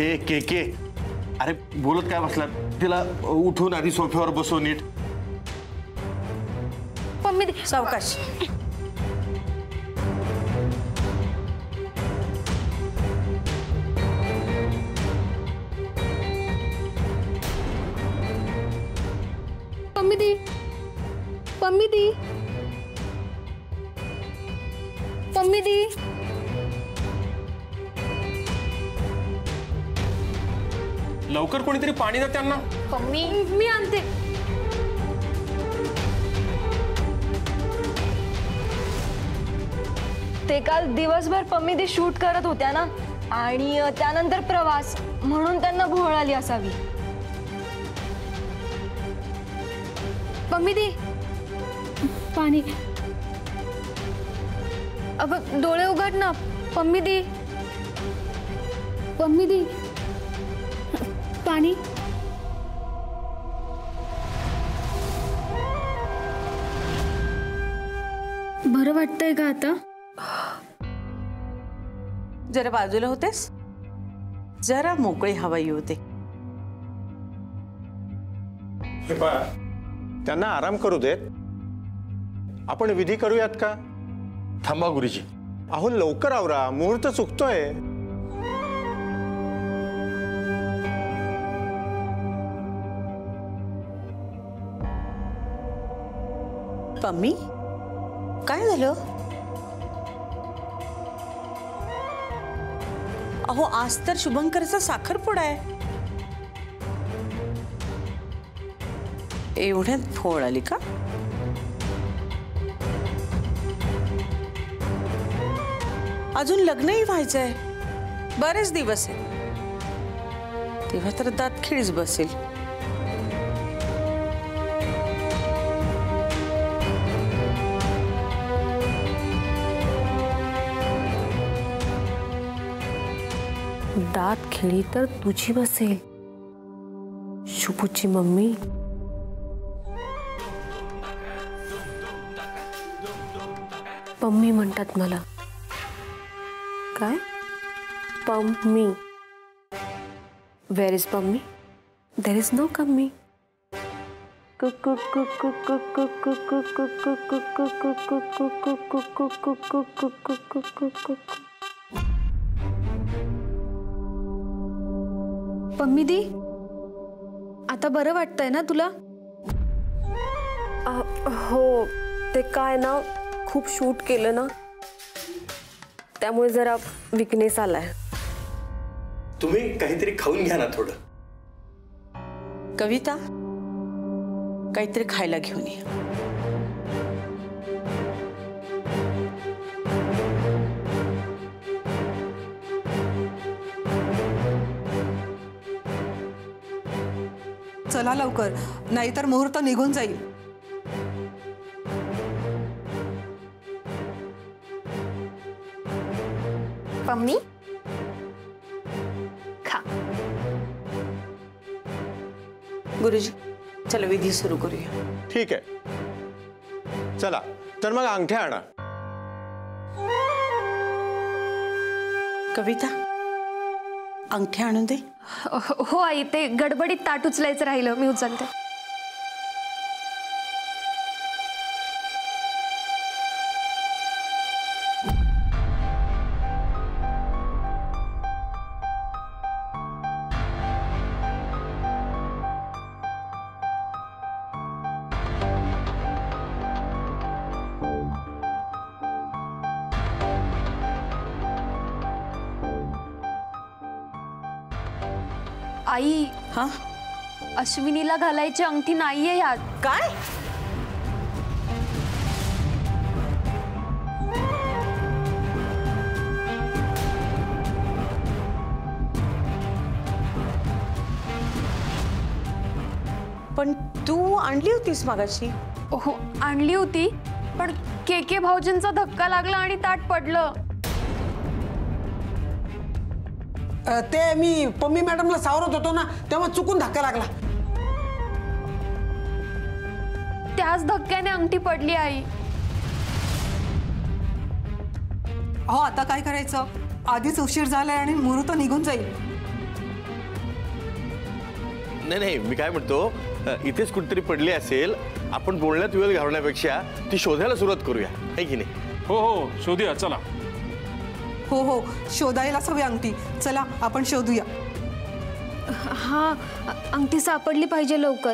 ए के के, अरे बोलत काय बसला? तिला उठून आधी सोफ्यावर बसव नीट. मम्मी सावकाश. पम्मी दी लवकर कोणीतरी पाणी द्या त्यांना. पम्मी मी आणते. ते काल दिवसभर पम्मी दी शूट करत होत्या ना, आणि त्यानंतर प्रवास, म्हणून त्यांना भोळ आली असावी. पम्मी दी पाणी. अगं डोळे उघड ना. पम्मी दी पाणी. बरं वाटतंय का आता? जरा बाजूला होतेस, जरा मोकळी हवा येऊ दे. त्यांना आराम करू देत. आपण विधी करूयात का? थांबा गुरुजी. अहो लवकर आवरा, मुहूर्त चुकतोय. पम्मी काय झालं? अहो आज तर शुभंकरचा साखरपुडा आहे. एवढ्यात फोड आली का? अजून लग्नही व्हायचंय, बरेच दिवस आहे. तेव्हा तर दात खिळीच बसेल. दात खिळी तर तुझी बसेल, शुभूची मम्मी. पम्मी म्हणतात मला. काय? Pammi. Where is Pammi? There is no कम्मी. पम्मी दी आता बरं वाटतंय ना तुला? हो, ते काय ना, खूप शूट केलं ना, त्यामुळे जरा विकनेस आलाय. तुम्ही काहीतरी खाऊन घ्या ना थोडं. कविता काहीतरी खायला घेऊन ये. चला लवकर, नाहीतर मुहूर्त निघून जाईल. पम्मी खा. गुरुजी चला विधी सुरू करूया. ठीक आहे, चला तर मग अंगठ्या आणा. कविता अंगठ्या आणून दे. हो आई, ते गडबडीत ताट उचलायचं राहिलं, मी उचलते. आई, हाँ अश्विनीला घालायची अंगठी नाहीये यात. काय? पण तू आणली होतीस मागाशी. हो आणली होती, पण के भाऊजींचा धक्का लागला आणि ताट पडलं. ते मी पम्मी मॅडमला सावरत होतो ना, तेव्हा चुकून धक्का लागला. त्याच धक्क्याने अंगठी पडली आई. अहो आता काय करायचं? आधीच उशीर झालाय आणि मुहूर्त निघून जाईल. नाही नाही, मी काय म्हणतो, इथेच कुठेतरी पडली असेल, आपण बोलण्यात वेळ घालवण्यापेक्षा ती शोधायला सुरुवात करूया, आहे की नाही? हो हो, शोधूया चला. हो हो, शोधायलाच हवी अंगठी. चला आपण शोधूया. हा, अंगठी सापडली पाहिजे लवकर.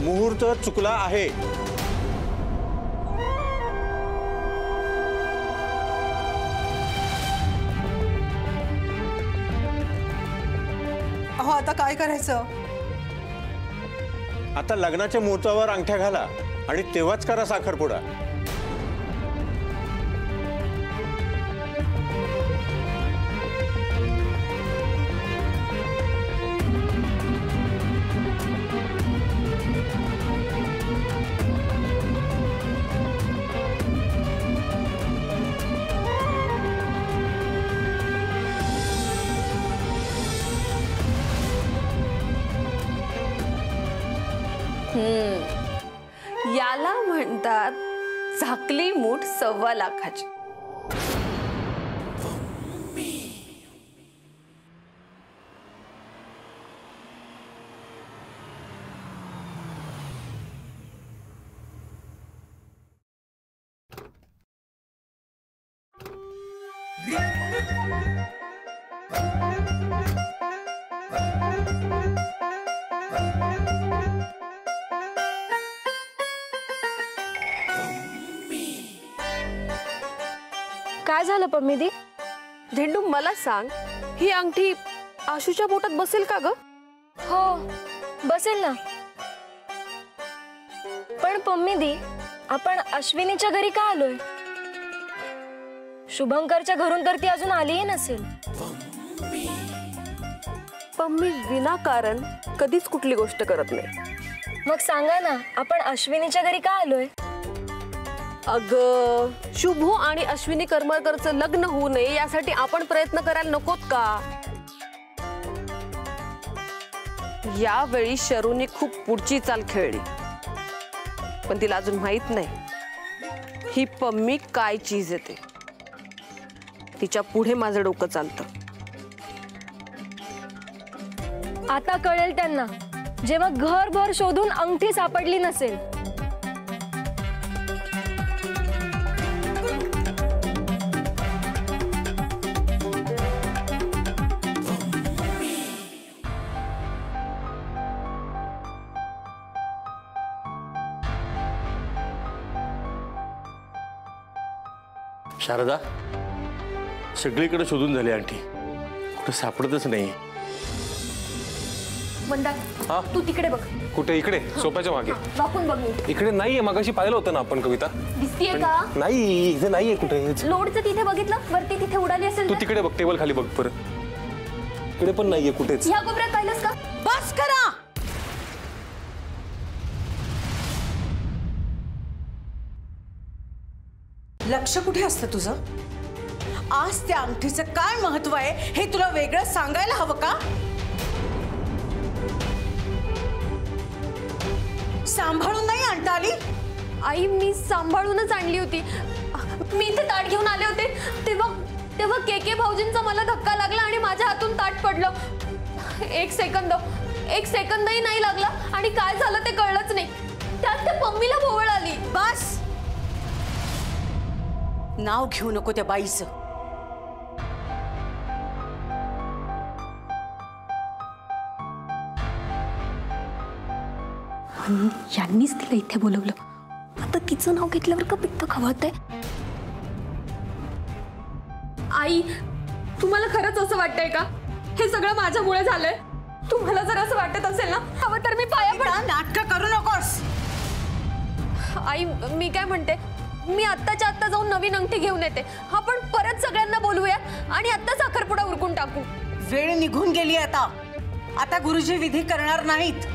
मुहूर्त चुकला आहे. अहो आता काय करायचं? आता लग्नाच्या मुहूर्तावर अंगठ्या घाला आणि तेव्हाच करा साखरपुडा. याला म्हणतात झाकली मूठ 1.25 लाखाची. काय झालं पम्मीदी? धेंडू मला सांग, ही अंगठी आशूच्या बोटात बसेल का ग? हो बसेल ना. पण पम्मीदी, आपण अश्विनीच्या घरी का आलोय? शुभंकरच्या घरून तर ती अजून आलीही नसेल. पम्मी विनाकारण कधीच कुठली गोष्ट करत नाही. मग सांगा ना, आपण अश्विनीच्या घरी का आलोय? अगं, शुभू आणि अश्विनी करमरकरचं लग्न होऊ नये यासाठी आपण प्रयत्न करायला नकोत का? यावेळी शरूने खूप पुढची चाल खेळली, पण तिला अजून माहित नाही ही पम्मी काय चीज येते. तिच्या पुढे माझं डोकं चालतं. आता कळेल त्यांना, जेव्हा घरभर शोधून अंगठी सापडली नसेल. शारदा, सगळीकडे शोधून झाली अंगठी, कुठं सापडतच नाही. मंदा, तू तिकडे बघ. कुठे? इकडे सोफ्याच्या मागे. वाकून बघ. इकडे नाहीये, मगाशी पाहिलं होतं ना आपण. कविता दिसतीये का? नाही, इथे नाहीये कुठे. लोडचं तिथे बघितलं, वरती तिथे उडाली असेल. तू तिकडे बघ, टेबल खाली बघ परत. इकडे पण नाहीये कुठेच. ह्या कोपऱ्यात पाहिलंस का? बस करा. लक्ष कुठे असतं तुझं? आज त्या अंगठीचं काय महत्व आहे हे तुला वेगळं सांगायला हवं का? सांभाळून नाही आणता आली? आई मी सांभाळूनच आणली होती. मी इथे ताट घेऊन आले होते तेव्हा के भाऊजींचा मला धक्का लागला आणि माझ्या हातून ताट पडलं. एक सेकंदही नाही लागला आणि काय झालं ते कळलंच नाही. त्यात त्या पम्मीला भोवळ आली. बस, नाव घेऊ नको त्या बाईचं. यांनीच तिला इथे बोलवलं. आता तिचं नाव घेतल्यावर का पित्त खवळतंय. आई, तुम्हाला खरंच असं वाटतंय का हे सगळं माझ्यामुळे झालंय? तुम्हाला जर असं वाटत असेल ना, हवं तर मी पाया पड. नाटक करू नकोस. आई, मी काय म्हणते, मी आत्ताच्या आत्ता जाऊन नवीन अंगठी घेऊन येते. आपण परत सगळ्यांना बोलवूया आणि आत्ता साखरपुडा उरकून टाकू. वेळ निघून गेली आता गुरुजी विधी करणार नाहीत.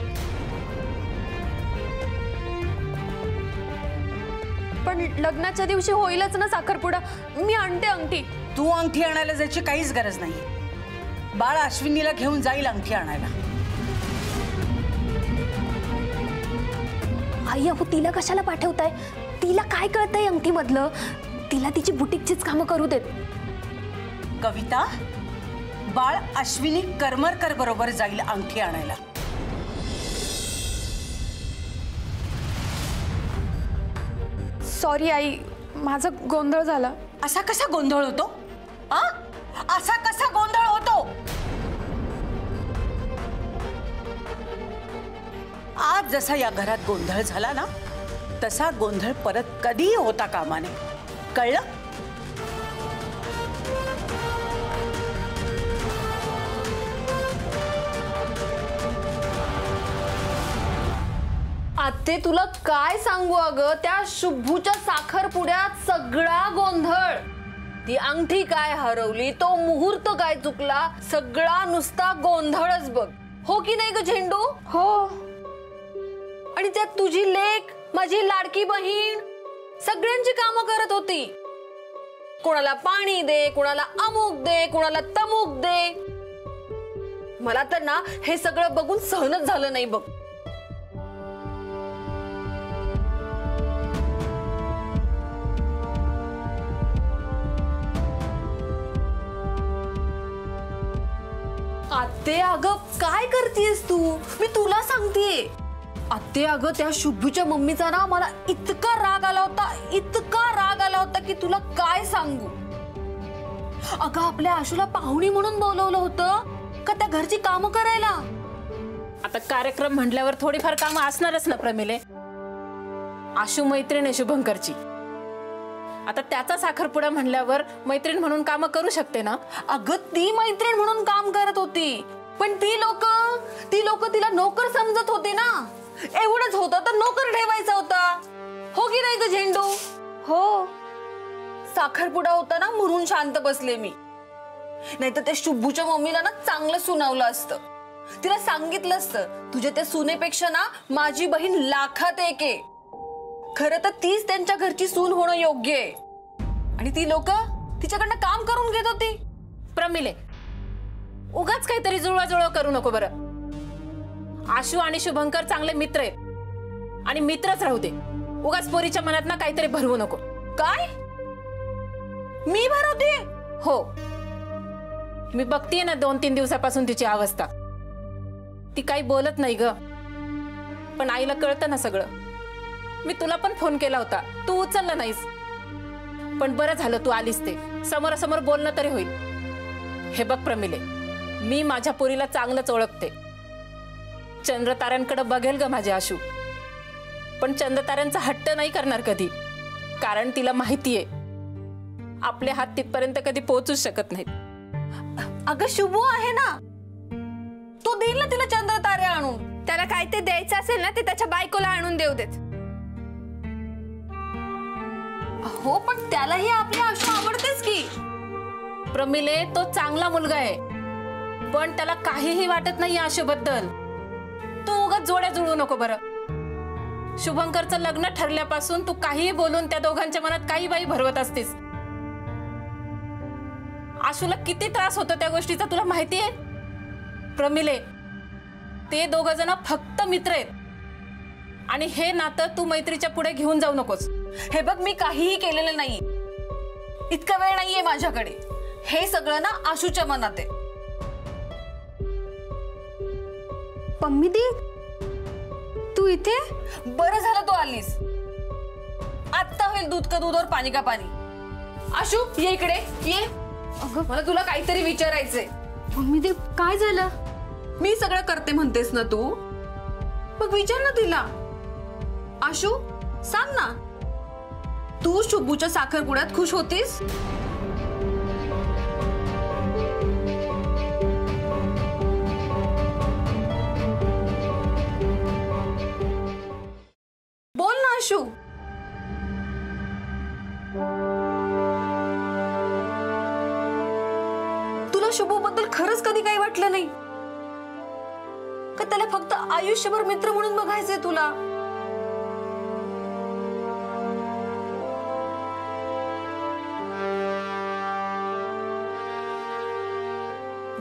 पण लग्नाच्या दिवशी होईलच ना साखरपुडा. मी आणते अंगठी. तू अंगठी आणायला जायची काहीच गरज नाही. बाळ अश्विनीला घेऊन जाईल अंगठी आणायला. आई, अहो तिला कशाला पाठवताय? तिला काय कळतंय अंगठी मधलं? तिला तिची बुटीकचीच कामं करू देत. कविता, बाळ अश्विनी करमरकर बरोबर जाईल अंगठी आणायला. सॉरी आई, माझा गोंधळ झाला. असा कसा गोंधळ होतो? असा कसा गोंधळ होतो? आज जसा या घरात गोंधळ झाला ना, तसा गोंधळ परत कधीही होता कामा नये. कळलं? आत्ते, तुला काय सांगू अगं, त्या शुभूच्या साखरपुड्यात सगळा गोंधळ. ती अंगठी काय हरवली, तो मुहूर्त काय चुकला, सगळा नुसता गोंधळच बघ. हो की नाही ग झेंडू? हो. आणि त्यात तुझी लेक, माझी लाडकी बहीण सगळ्यांची कामं करत होती. कोणाला पाणी दे, कोणाला अमुक दे, कोणाला तमुक दे. मला तर ना हे सगळं बघून सहनच झालं नाही बघ. आत्ते अगं काय करतेस तू? मी तुला सांगतेय. आत्ते अगं, त्या शुभूच्या मम्मीचा ना मला इतका राग आला होता की तुला काय सांगू. अगं, आपल्या आशूला पाहुणी म्हणून बोलवलं होतं का त्या घरची कामं करायला? आता कार्यक्रम म्हटल्यावर थोडीफार कामं असणारच ना प्रमिले. आशू मैत्रीण आहे शुभंकरची. आता त्याचा साखरपुडा म्हणल्यावर मैत्रीण म्हणून कामं करू शकते ना. अगं, ती मैत्रीण म्हणून काम करत होती, पण ती लोक तिला नोकर समजत होते ना. एवढंच होतं तर नोकर ठेवायचा होता. हो की नाही ग झेंडू? हो. साखरपुडा होता ना म्हणून शांत बसले मी. नाहीतर त्या शुभूच्या मम्मीला ना चांगलं सुनावलं असतं. तिला सांगितलं असतं, तुझ्या त्या सुनेपेक्षा ना माझी बहीण लाखात एक आहे. खरं तर तीच त्यांच्या घरची सून होणं योग्य आहे. आणि ती लोक तिच्याकडनं काम करून घेत होती. प्रमिले, उगाच काहीतरी जुळवाजुळव करू नको बरं. आशू आणि शुभंकर चांगले मित्र आहेत आणि मित्रच राहू दे. उगाच पोरीच्या मनात ना काहीतरी भरवू नको. काय? मी भरवते? हो, मी बघतीये ना 2-3 दिवसापासून तिची अवस्था. ती काही बोलत नाही ग, पण आईला कळतं ना सगळं. मी तुला पण फोन केला होता, तू उचलला नाहीस. पण बरं झालं तू आलीस, ते समोरासमोर बोलणं तरी होईल. हे बघ प्रमिले, मी माझ्या पोरीला चांगलंच ओळखते. चंद्रताऱ्यांकडे बघेल ग माझी आशू, पण चंद्रताऱ्यांचा हट्ट नाही करणार कधी. कारण तिला माहितीये आपले हात तिथपर्यंत कधी पोहोचूच शकत नाहीत. अगं, शुभू आहे ना, तो देईल ना तिला चंद्रतारे आणून. त्याला काय ते द्यायचं असेल ना, ते त्याच्या बायकोला आणून देऊ देत. हो, पण त्यालाही आपली आशू आवडतेच की. प्रमिले, तो चांगला मुलगा आहे, पण त्याला काहीही वाटत नाही आशूबद्दल. तू उगाच जोड्या जुळवू नको बरं. शुभंकरचं लग्न ठरल्यापासून तू काहीही बोलून त्या दोघांच्या मनात काही बाई भरवत असतीस. आशूला किती त्रास होतो त्या गोष्टीचा तुला माहितीये? प्रमिले, ते दोघ जण फक्त मित्र आहेत. आणि हे नातं तू मैत्रीच्या पुढे घेऊन जाऊ नकोस. हे बघ, मी काहीही केलेलं नाही. इतका वेळ नाहीये माझ्याकडे. हे सगळं ना आशूच्या मनात आहे. पम्मी दी, तू इथे? बरं झालं तू आलीस. आत्ता होईल दूध का दूध और पाणी का पाणी. आशू, ये इकडे ये. अगं मला तुला काहीतरी विचारायचंय. पम्मी दी, काय झालं? मी सगळं करते म्हणतेस ना तू, मग विचार ना तिला. आशू, सांग ना, तू शुभूच्या साखरपुड्यात खुश होतीस? बोल ना आशू. तुला शुभू बद्दल खरंच कधी काही वाटलं नाही का? त्याला फक्त आयुष्यभर मित्र म्हणून बघायचंय तुला?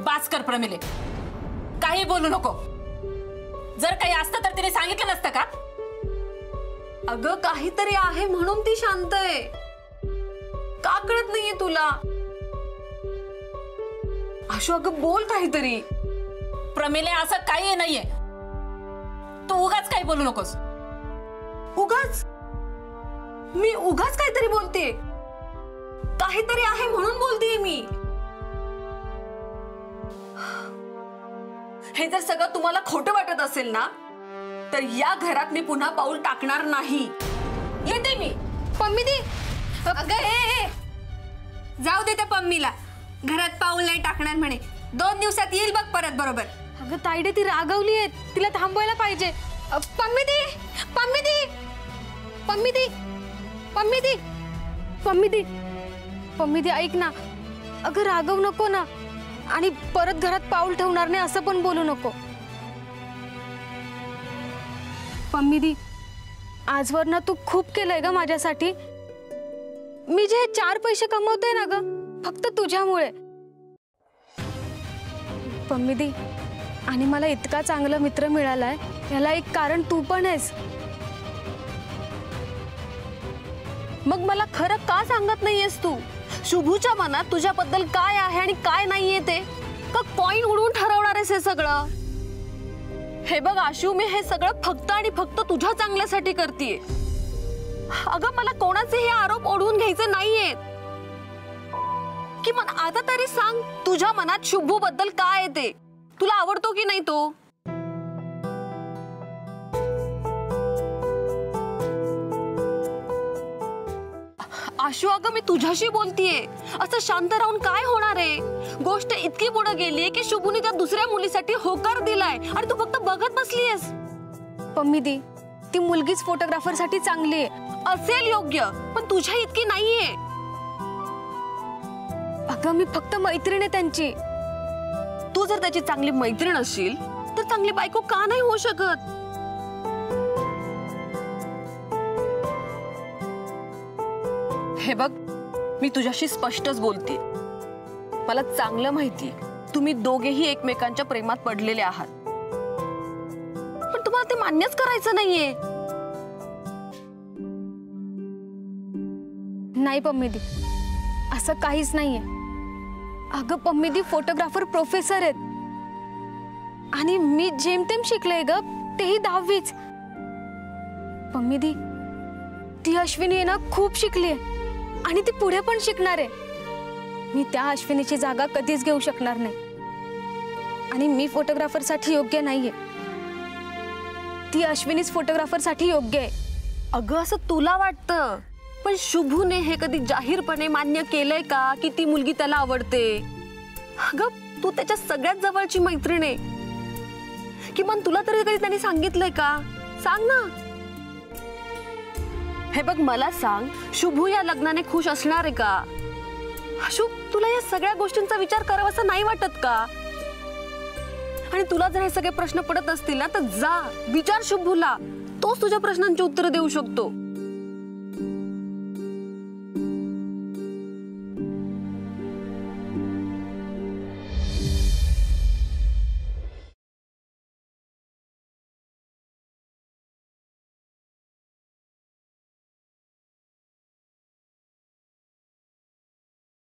बास कर प्रमिले, काही बोलू नको. जर काही असतं तर तिने सांगितलं नसतं का? अगं, काहीतरी आहे म्हणून ती शांत आहे. का कळत नाहीये तुला? आशू, अगं बोल काहीतरी. प्रमिले, असं काही नाहीये. तू उगाच काही बोलू नकोस. उगाच? मी उगाच काहीतरी बोलते? काहीतरी आहे म्हणून बोलतेय मी. हे जर सगळं तुम्हाला खोटं वाटत असेल ना, तर या घरात मी पुन्हा पाऊल टाकणार नाही. येते मी. पम्मी दी, अगं ए, जाऊ दे त्या पम्मीला. घरात पाऊल नाही टाकणार म्हणे. 2 दिवसात येईल बघ परत बरोबर. अगं ताईडे, ती रागवली आहे, तिला थांबवायला पाहिजे. पम्मी दी, पम्मी दी, पम्मी दी, पम्मी दी, पम्मी दी, पम्मी दी, ऐक ना. अगं रागव नको ना, आणि परत घरात पाऊल ठेवणार नाही असं पण बोलू नको. पम्मी दी, आजवर ना तू खूप केलंय ग माझ्यासाठी. मी जे 4 पैसे कमवते ना ग, फक्त तुझ्यामुळे. पम्मी दी, आणि मला इतका चांगला मित्र मिळालाय, याला एक कारण तू पण आहेस. मग मला खरं का सांगत नाहीयेस तू? शुभूच्या मनात तुझ्याबद्दल काय आहे आणि काय नाहीये ते का कॉइन उडवून ठरवणार आहेस हे सगळं? हे बघ आशू, मी हे सगळं फक्त आणि फक्त तुझ्या चांगल्यासाठी करतेय. अगं, मला कोणाचे हे आरोप ओढवून घ्यायचे नाहीयेत. किमान आता तरी सांग, तुझ्या मनात शुभू बद्दल काय आहे ते? तुला आवडतो की नाही तो? आशू, अगं मी तुझ्याशी बोलतीये. असं शांत राहून काय होणार आहे? गोष्ट इतकी पुढे गेली की शुभूने त्या दुसऱ्या मुलीसाठी होकार दिलाय आणि तू फक्त बघत बसलीयस. पम्मी दी, ती मुलगीच फोटोग्राफर साठी चांगली आहे. असेल योग्य, पण तुझ्या इतकी नाहीये. अगं, मी फक्त मैत्रीण आहे त्यांची. तू जर त्याची चांगली मैत्रीण असशील तर चांगली बायको का नाही होऊ शकत? हे बघ, मी तुझ्याशी स्पष्टच बोलते. मला चांगलं माहिती तुम्ही दोघेही एकमेकांच्या प्रेमात पडलेले आहात, पण तुम्हाला ते मान्यच करायचं नाहीये. नाही पम्मी दी, असं काहीच नाहीये. अगं पम्मी दी, फोटोग्राफर प्रोफेसर आहेत आणि मी जेमतेम शिकले ग, तेही 10वीच. पम्मी दी, ती अश्विनी आहे ना, खूप शिकली आहे आणि ती पुढे पण शिकणार आहे. मी त्या अश्विनीची जागा कधीच घेऊ शकणार नाही आणि मी फोटोग्राफर साठी योग्य नाहीये. ती अश्विनीच फोटोग्राफर साठी योग्य आहे. अगं, असं तुला वाटतं, पण शुभूने हे कधी जाहीरपणे मान्य केलंय का की ती मुलगी त्याला आवडते? अगं, तू त्याच्या सगळ्यात जवळची मैत्रीण आहे. किमान तुला तरी कधी त्याने सांगितलंय का? सांग ना. हे बघ, मला सांग, शुभू या लग्नाने खुश असणार आहे का? आशू, तुला या सगळ्या गोष्टींचा विचार करावासा नाही वाटत का? आणि तुला जर हे सगळे प्रश्न पडत असतील ना, तर जा विचार शुभूला. तोच तुझ्या प्रश्नांची उत्तरं देऊ शकतो.